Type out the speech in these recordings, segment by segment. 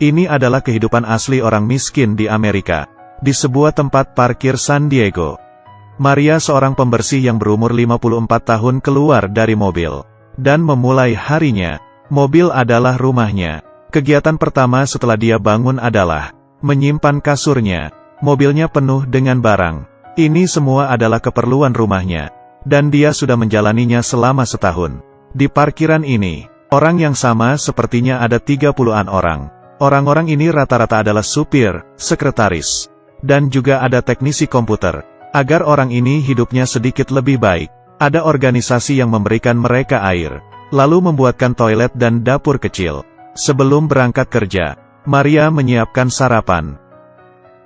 Ini adalah kehidupan asli orang miskin di Amerika, di sebuah tempat parkir San Diego. Maria, seorang pembersih yang berumur 54 tahun, keluar dari mobil dan memulai harinya. Mobil adalah rumahnya. Kegiatan pertama setelah dia bangun adalah menyimpan kasurnya. Mobilnya penuh dengan barang. Ini semua adalah keperluan rumahnya, dan dia sudah menjalaninya selama setahun. Di parkiran ini, orang yang sama sepertinya ada 30-an orang. Orang-orang ini rata-rata adalah supir, sekretaris, dan juga ada teknisi komputer. Agar orang ini hidupnya sedikit lebih baik, ada organisasi yang memberikan mereka air, lalu membuatkan toilet dan dapur kecil. Sebelum berangkat kerja, Maria menyiapkan sarapan.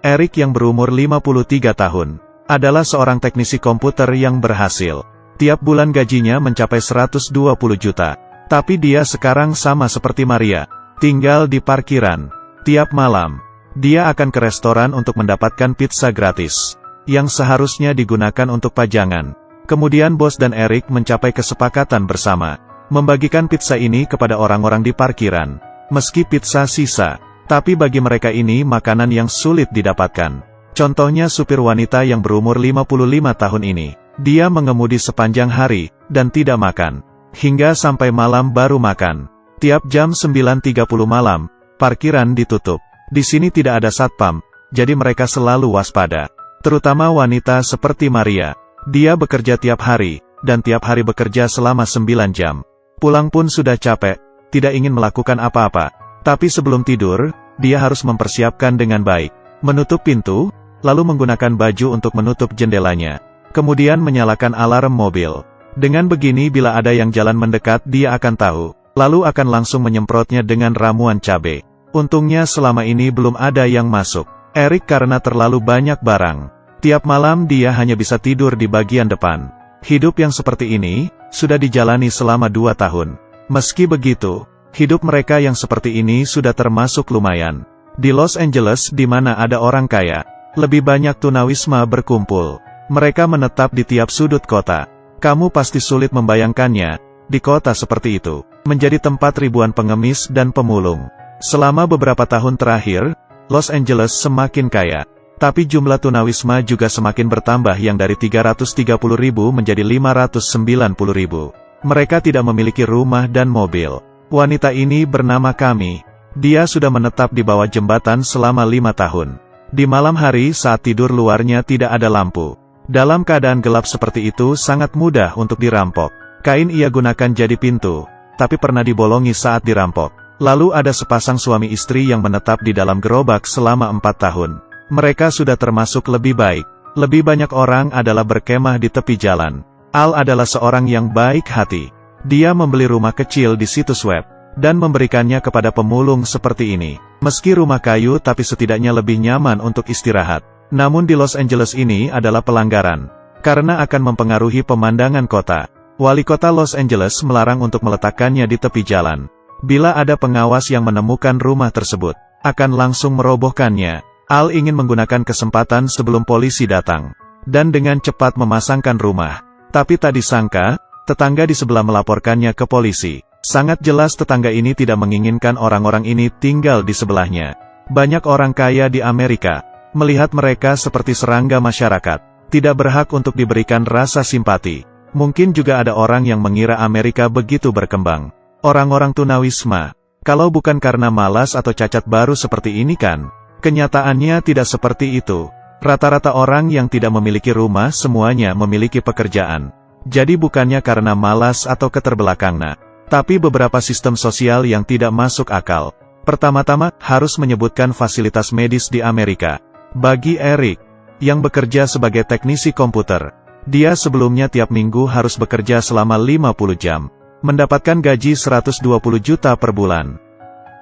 Eric yang berumur 53 tahun, adalah seorang teknisi komputer yang berhasil. Tiap bulan gajinya mencapai 120 juta. Tapi dia sekarang sama seperti Maria, tinggal di parkiran. Tiap malam, dia akan ke restoran untuk mendapatkan pizza gratis, yang seharusnya digunakan untuk pajangan. Kemudian bos dan Eric mencapai kesepakatan bersama, membagikan pizza ini kepada orang-orang di parkiran. Meski pizza sisa, tapi bagi mereka ini makanan yang sulit didapatkan. Contohnya supir wanita yang berumur 55 tahun ini. Dia mengemudi sepanjang hari, dan tidak makan. Hingga sampai malam baru makan. Tiap jam 9.30 malam, parkiran ditutup. Di sini tidak ada satpam, jadi mereka selalu waspada. Terutama wanita seperti Maria. Dia bekerja tiap hari, dan tiap hari bekerja selama 9 jam. Pulang pun sudah capek, tidak ingin melakukan apa-apa. Tapi sebelum tidur, dia harus mempersiapkan dengan baik. Menutup pintu, lalu menggunakan baju untuk menutup jendelanya. Kemudian menyalakan alarm mobil. Dengan begini bila ada yang jalan mendekat dia akan tahu, lalu akan langsung menyemprotnya dengan ramuan cabai. Untungnya selama ini belum ada yang masuk. Eric karena terlalu banyak barang. Tiap malam dia hanya bisa tidur di bagian depan. Hidup yang seperti ini, sudah dijalani selama 2 tahun. Meski begitu, hidup mereka yang seperti ini sudah termasuk lumayan. Di Los Angeles di mana ada orang kaya, lebih banyak tunawisma berkumpul. Mereka menetap di tiap sudut kota. Kamu pasti sulit membayangkannya, di kota seperti itu, menjadi tempat ribuan pengemis dan pemulung. Selama beberapa tahun terakhir, Los Angeles semakin kaya. Tapi jumlah tunawisma juga semakin bertambah yang dari 330.000 menjadi 590.000. Mereka tidak memiliki rumah dan mobil. Wanita ini bernama Kami. Dia sudah menetap di bawah jembatan selama 5 tahun. Di malam hari saat tidur luarnya tidak ada lampu. Dalam keadaan gelap seperti itu sangat mudah untuk dirampok. Kain ia gunakan jadi pintu, tapi pernah dibolongi saat dirampok. Lalu ada sepasang suami istri yang menetap di dalam gerobak selama 4 tahun. Mereka sudah termasuk lebih baik. Lebih banyak orang adalah berkemah di tepi jalan. Al adalah seorang yang baik hati. Dia membeli rumah kecil di situs web, dan memberikannya kepada pemulung seperti ini. Meski rumah kayu tapi setidaknya lebih nyaman untuk istirahat. Namun di Los Angeles ini adalah pelanggaran, karena akan mempengaruhi pemandangan kota. Wali kota Los Angeles melarang untuk meletakkannya di tepi jalan. Bila ada pengawas yang menemukan rumah tersebut, akan langsung merobohkannya. Al ingin menggunakan kesempatan sebelum polisi datang, dan dengan cepat memasangkan rumah. Tapi tak disangka, tetangga di sebelah melaporkannya ke polisi. Sangat jelas tetangga ini tidak menginginkan orang-orang ini tinggal di sebelahnya. Banyak orang kaya di Amerika melihat mereka seperti serangga masyarakat, tidak berhak untuk diberikan rasa simpati. Mungkin juga ada orang yang mengira Amerika begitu berkembang. Orang-orang tunawisma, kalau bukan karena malas atau cacat baru seperti ini kan? Kenyataannya tidak seperti itu. Rata-rata orang yang tidak memiliki rumah semuanya memiliki pekerjaan. Jadi bukannya karena malas atau keterbelakangan, tapi beberapa sistem sosial yang tidak masuk akal. Pertama-tama, harus menyebutkan fasilitas medis di Amerika. Bagi Eric, yang bekerja sebagai teknisi komputer, dia sebelumnya tiap minggu harus bekerja selama 50 jam. Mendapatkan gaji 120 juta per bulan.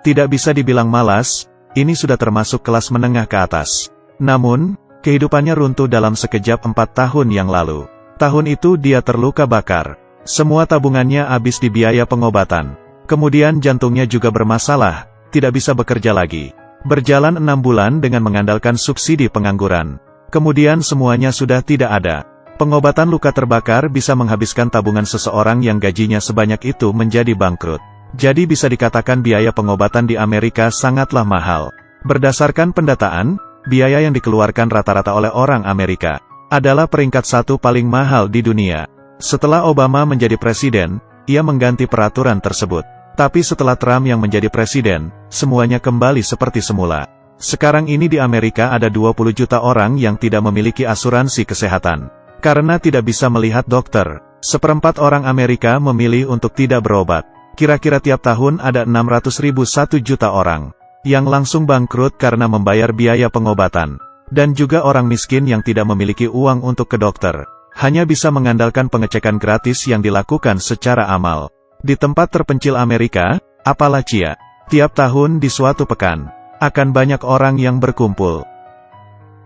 Tidak bisa dibilang malas, ini sudah termasuk kelas menengah ke atas. Namun, kehidupannya runtuh dalam sekejap 4 tahun yang lalu. Tahun itu dia terluka bakar. Semua tabungannya habis di biaya pengobatan. Kemudian jantungnya juga bermasalah, tidak bisa bekerja lagi. Berjalan 6 bulan dengan mengandalkan subsidi pengangguran. Kemudian semuanya sudah tidak ada. Pengobatan luka terbakar bisa menghabiskan tabungan seseorang yang gajinya sebanyak itu menjadi bangkrut. Jadi bisa dikatakan biaya pengobatan di Amerika sangatlah mahal. Berdasarkan pendataan, biaya yang dikeluarkan rata-rata oleh orang Amerika adalah peringkat 1 paling mahal di dunia. Setelah Obama menjadi presiden, ia mengganti peraturan tersebut. Tapi setelah Trump yang menjadi presiden, semuanya kembali seperti semula. Sekarang ini di Amerika ada 20 juta orang yang tidak memiliki asuransi kesehatan. Karena tidak bisa melihat dokter, seperempat orang Amerika memilih untuk tidak berobat. Kira-kira tiap tahun ada 600.000 1 juta orang yang langsung bangkrut karena membayar biaya pengobatan. Dan juga orang miskin yang tidak memiliki uang untuk ke dokter, hanya bisa mengandalkan pengecekan gratis yang dilakukan secara amal. Di tempat terpencil Amerika, Appalachia, tiap tahun di suatu pekan, akan banyak orang yang berkumpul.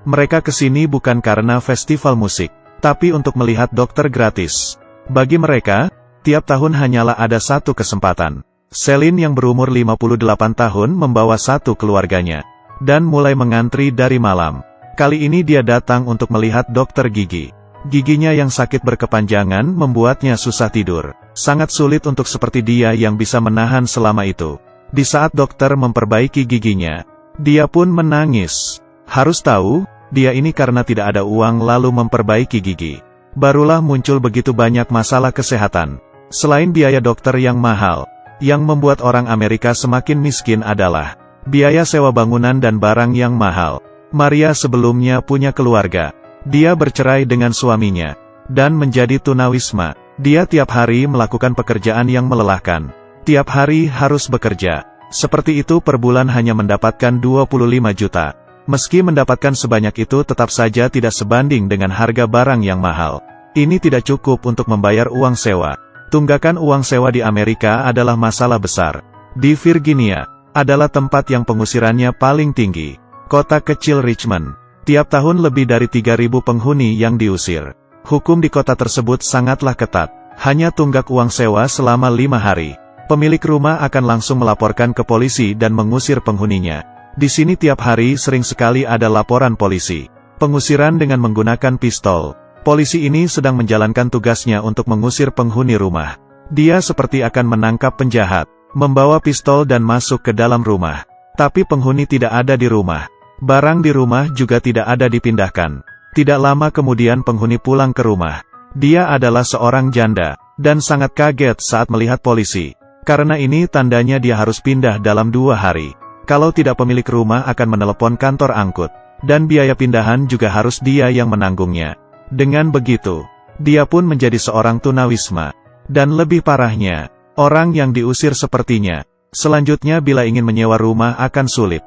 Mereka kesini bukan karena festival musik, tapi untuk melihat dokter gratis. Bagi mereka, tiap tahun hanyalah ada satu kesempatan. Celine yang berumur 58 tahun membawa satu keluarganya, dan mulai mengantri dari malam. Kali ini dia datang untuk melihat dokter gigi. Giginya yang sakit berkepanjangan membuatnya susah tidur. Sangat sulit untuk seperti dia yang bisa menahan selama itu. Di saat dokter memperbaiki giginya, dia pun menangis. Harus tahu, dia ini karena tidak ada uang lalu memperbaiki gigi. Barulah muncul begitu banyak masalah kesehatan. Selain biaya dokter yang mahal, yang membuat orang Amerika semakin miskin adalah biaya sewa bangunan dan barang yang mahal. Maria sebelumnya punya keluarga. Dia bercerai dengan suaminya, dan menjadi tunawisma. Dia tiap hari melakukan pekerjaan yang melelahkan. Tiap hari harus bekerja. Seperti itu per bulan hanya mendapatkan 25 juta. Meski mendapatkan sebanyak itu tetap saja tidak sebanding dengan harga barang yang mahal. Ini tidak cukup untuk membayar uang sewa. Tunggakan uang sewa di Amerika adalah masalah besar. Di Virginia, adalah tempat yang pengusirannya paling tinggi. Kota kecil Richmond, tiap tahun lebih dari 3.000 penghuni yang diusir. Hukum di kota tersebut sangatlah ketat. Hanya tunggak uang sewa selama 5 hari. Pemilik rumah akan langsung melaporkan ke polisi dan mengusir penghuninya. Di sini tiap hari sering sekali ada laporan polisi. Pengusiran dengan menggunakan pistol. Polisi ini sedang menjalankan tugasnya untuk mengusir penghuni rumah. Dia seperti akan menangkap penjahat, membawa pistol dan masuk ke dalam rumah. Tapi penghuni tidak ada di rumah. Barang di rumah juga tidak ada dipindahkan. Tidak lama kemudian penghuni pulang ke rumah. Dia adalah seorang janda, dan sangat kaget saat melihat polisi. Karena ini tandanya dia harus pindah dalam 2 hari. Kalau tidak pemilik rumah akan menelepon kantor angkut. Dan biaya pindahan juga harus dia yang menanggungnya. Dengan begitu, dia pun menjadi seorang tunawisma. Dan lebih parahnya, orang yang diusir sepertinya, selanjutnya bila ingin menyewa rumah akan sulit.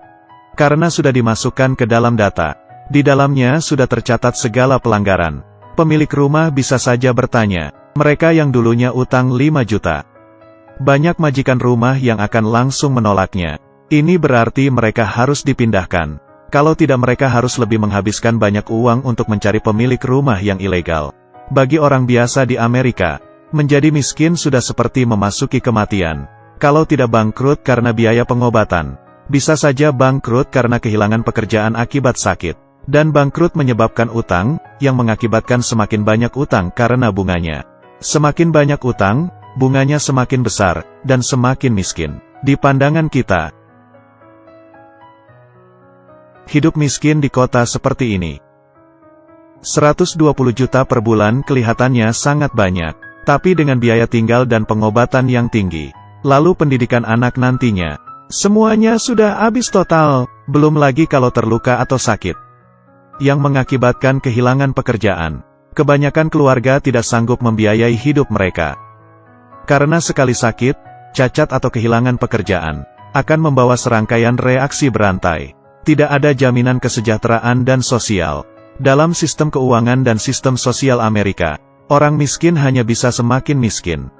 Karena sudah dimasukkan ke dalam data. Di dalamnya sudah tercatat segala pelanggaran. Pemilik rumah bisa saja bertanya, mereka yang dulunya utang 5 juta. Banyak majikan rumah yang akan langsung menolaknya. Ini berarti mereka harus dipindahkan. Kalau tidak mereka harus lebih menghabiskan banyak uang untuk mencari pemilik rumah yang ilegal. Bagi orang biasa di Amerika, menjadi miskin sudah seperti memasuki kematian. Kalau tidak bangkrut karena biaya pengobatan, bisa saja bangkrut karena kehilangan pekerjaan akibat sakit. Dan bangkrut menyebabkan utang, yang mengakibatkan semakin banyak utang karena bunganya. Semakin banyak utang, bunganya semakin besar, dan semakin miskin. Di pandangan kita, hidup miskin di kota seperti ini. 120 juta per bulan kelihatannya sangat banyak. Tapi dengan biaya tinggal dan pengobatan yang tinggi, lalu pendidikan anak nantinya, semuanya sudah habis total, belum lagi kalau terluka atau sakit. Yang mengakibatkan kehilangan pekerjaan. Kebanyakan keluarga tidak sanggup membiayai hidup mereka. Karena sekali sakit, cacat atau kehilangan pekerjaan, akan membawa serangkaian reaksi berantai. Tidak ada jaminan kesejahteraan dan sosial. Dalam sistem keuangan dan sistem sosial Amerika, orang miskin hanya bisa semakin miskin.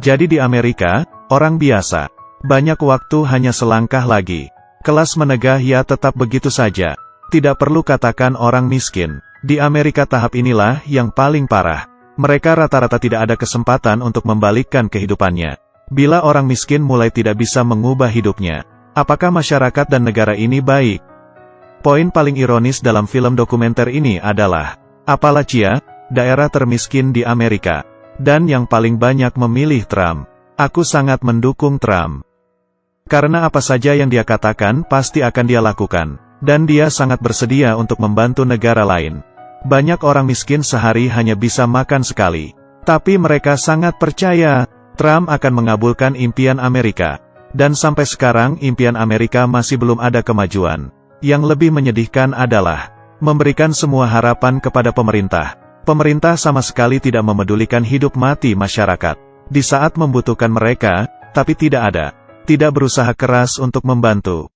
Jadi di Amerika, orang biasa, banyak waktu hanya selangkah lagi. Kelas menengah ya tetap begitu saja. Tidak perlu katakan orang miskin. Di Amerika tahap inilah yang paling parah. Mereka rata-rata tidak ada kesempatan untuk membalikkan kehidupannya. Bila orang miskin mulai tidak bisa mengubah hidupnya, apakah masyarakat dan negara ini baik? Poin paling ironis dalam film dokumenter ini adalah, Appalachia, daerah termiskin di Amerika, dan yang paling banyak memilih Trump. Aku sangat mendukung Trump. Karena apa saja yang dia katakan pasti akan dia lakukan. Dan dia sangat bersedia untuk membantu negara lain. Banyak orang miskin sehari hanya bisa makan sekali. Tapi mereka sangat percaya, Trump akan mengabulkan impian Amerika. Dan sampai sekarang impian Amerika masih belum ada kemajuan. Yang lebih menyedihkan adalah, memberikan semua harapan kepada pemerintah. Pemerintah sama sekali tidak memedulikan hidup mati masyarakat. Di saat membutuhkan mereka, tapi tidak ada. Tidak berusaha keras untuk membantu.